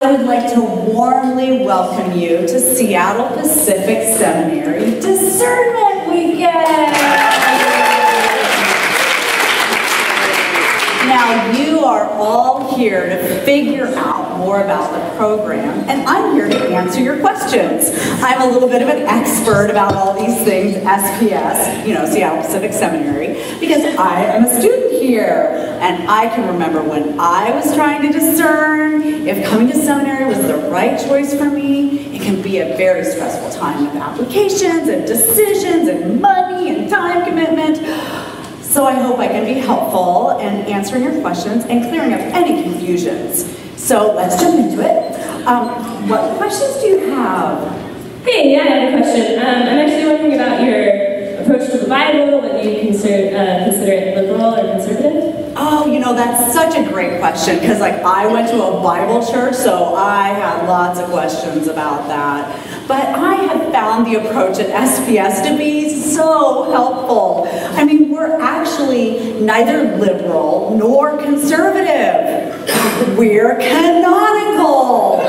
I would like to warmly welcome you to Seattle Pacific Seminary Discernment Weekend! Now, you are all here to figure out more about the program, and I'm here to answer your questions. I'm a little bit of an expert about all these things, SPS, Seattle Pacific Seminary, because I am a student here, and I can remember when I was trying to discern if coming to seminary was the right choice for me. It can be a very stressful time with applications and decisions and money and time commitment. So I hope I can be helpful in answering your questions and clearing up any confusions. So let's jump into it. What questions do you have? Hey, yeah, I have a question. I'm actually wondering about your approach to the Bible, whether you consider it liberal or conservative. Oh, that's such a great question, because I went to a Bible church, so I had lots of questions about that. But I have found the approach at SPS to be so helpful. I mean, we're actually neither liberal nor conservative. We're canonical.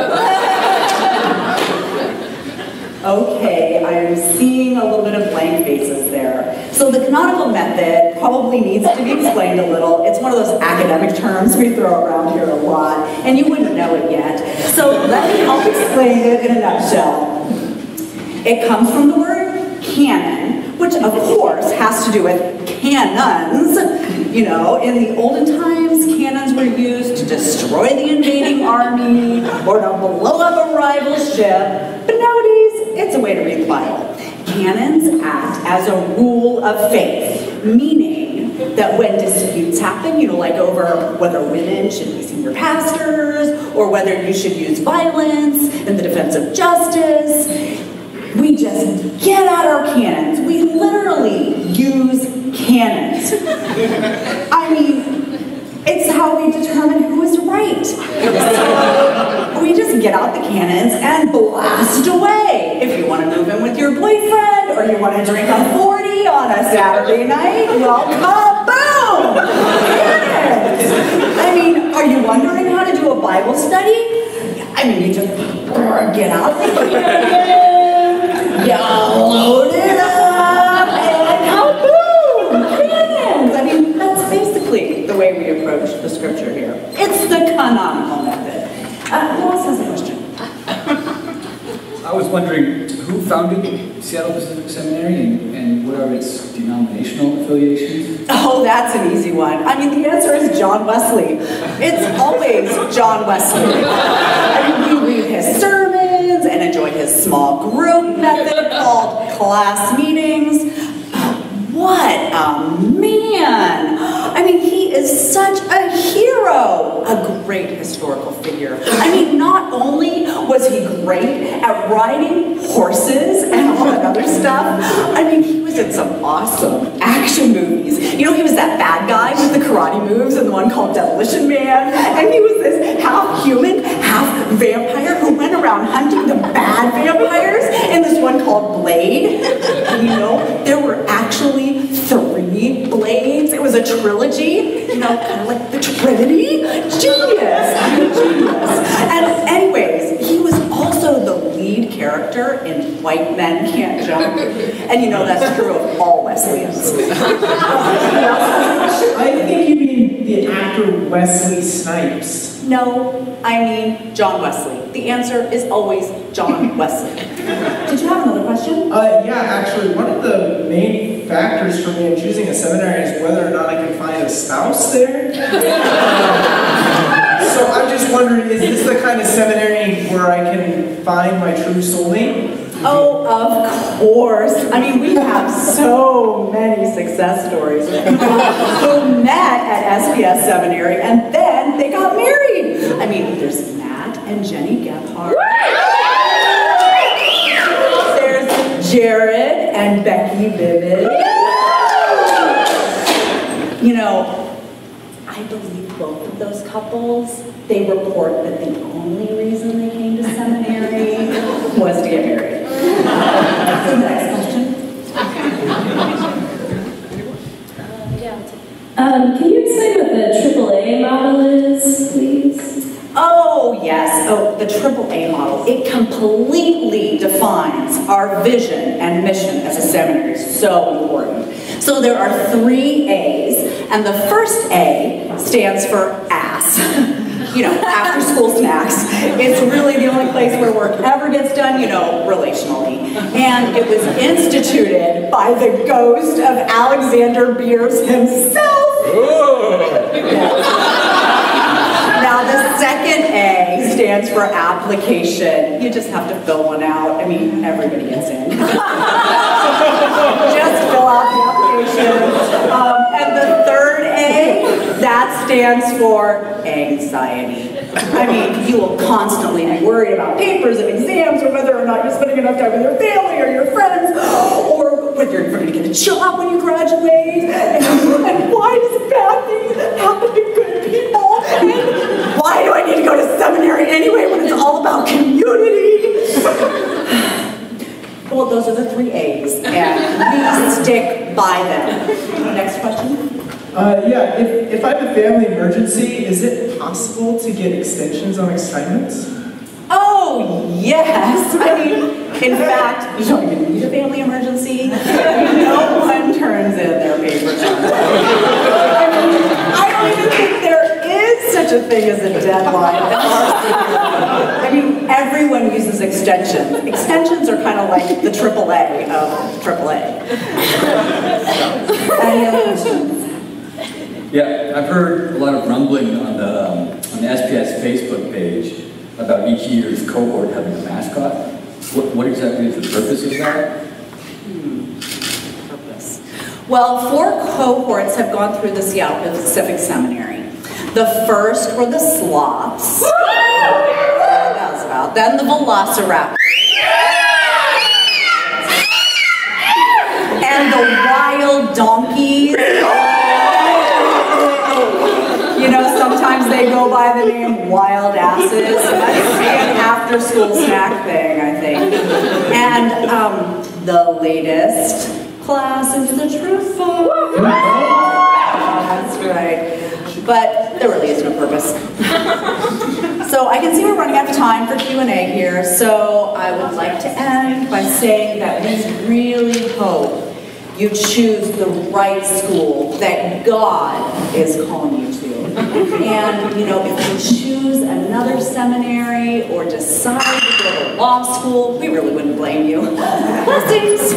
Okay, I am seeing a little bit of blank faces there. So the canonical method probably needs to be explained a little. It's one of those academic terms we throw around here a lot, and you wouldn't know it yet. So let me help explain it in a nutshell. It comes from the word canon, which of course has to do with canons. In the olden times, cannons were used to destroy the invading army or to blow up a rival ship, but nowadays it's a way to read the Bible. Canons act as a rule of faith, meaning that when disputes happen, like over whether women should be senior pastors or whether you should use violence in the defense of justice, we just get out our cannons. We literally use cannons. I mean, it's how we determine who is right. So we just get out the cannons and blast away. If you want to move in with your boyfriend or you want to drink a 40 on a Saturday night, well, kaboom! Cannons! I mean, are you wondering how to do a Bible study? I mean, you just get out the cannons, you load it up, and kaboom! Cannons! I mean, that's basically the way we approach the scripture here. It's the canonical method. Who else has a question? I was wondering, who founded Seattle Pacific Seminary and what are its denominational affiliations? Oh, that's an easy one. I mean, the answer is John Wesley. It's always John Wesley. I mean, we read his sermons and enjoy his small group method called class meetings. What a man! I mean, he is such a hero, a great historical figure. I mean, not only was he great at riding horses and all that other stuff, I mean, he was in some awesome action movies. He was that bad guy with the karate moves and the one called Demolition Man, and he was this half human, half vampire who went around hunting the bad vampires in this one called Blade. And there were actually 3 Blades. It was a trilogy, kind of like the Trinity. Genius! And anyways, he was also the lead character in White Men Can't Jump. And that's true of all Wesleyans. I think you mean the actor Wesley Snipes. No, I mean John Wesley. The answer is always John Wesley. Did you have another question? Yeah, actually, one of the main factors for me in choosing a seminary is whether or not I can find a spouse there. So I'm just wondering, is this the kind of seminary where I can find my true soulmate? Oh, of course. I mean, we have so many success stories of people who met at SPS Seminary and then they got married. I mean, there's Matt and Jenny Gephardt. There's Jared and Becky Vivid. I believe both of those couples, they report that the only reason they came to seminary was to get married. So next question. Can you explain what the AAA model is, please? Oh, yes. Oh, the AAA model, it completely defines our vision and mission as a seminary. It's so important. So there are 3 A's, and the first A stands for ass. You know, after school snacks. It's really the only place where work ever gets done, you know, relationally. And it was instituted by the ghost of Alexander Beers himself. Now the second A stands for application. You just have to fill one out. I mean, everybody gets in. Just fill out the application. And the third A, that stands for anxiety. I mean, you will constantly be worried about papers and exams, or whether or not you're spending enough time with your family or your friends, or whether you're going to get a job when you graduate, and why does bad things happen to good people, and why do I need to go to seminary anyway when it's all about community? Well, those are the 3 A's, and we stick by them. Next question? Yeah, if I have a family emergency, is it possible to get extensions on assignments? Oh, yes. I mean, in fact, you don't even need a family emergency. No one turns in their papers. I don't even think there is such a thing as a deadline. I mean, everyone uses extensions. Extensions are kind of like the AAA of AAA. Any other questions? Yeah, I've heard a lot of rumbling on the SPS Facebook page about each year's cohort having a mascot. What exactly is the purpose of that? Purpose. Well, 4 cohorts have gone through the Seattle Pacific Seminary. The first were the sloths. Then the velociraptors. And the wild donkeys. You know, sometimes they go by the name wild asses. That's an after-school snack thing, I think. And the latest class is the truth phone. That's right. But there really is no purpose. So I can see we're running out of time for Q&A here, so I would like to end by saying that we really hope you choose the right school that God is calling you to. And, you know, if you choose another seminary or decide to go to law school, we really wouldn't blame you. Blessings!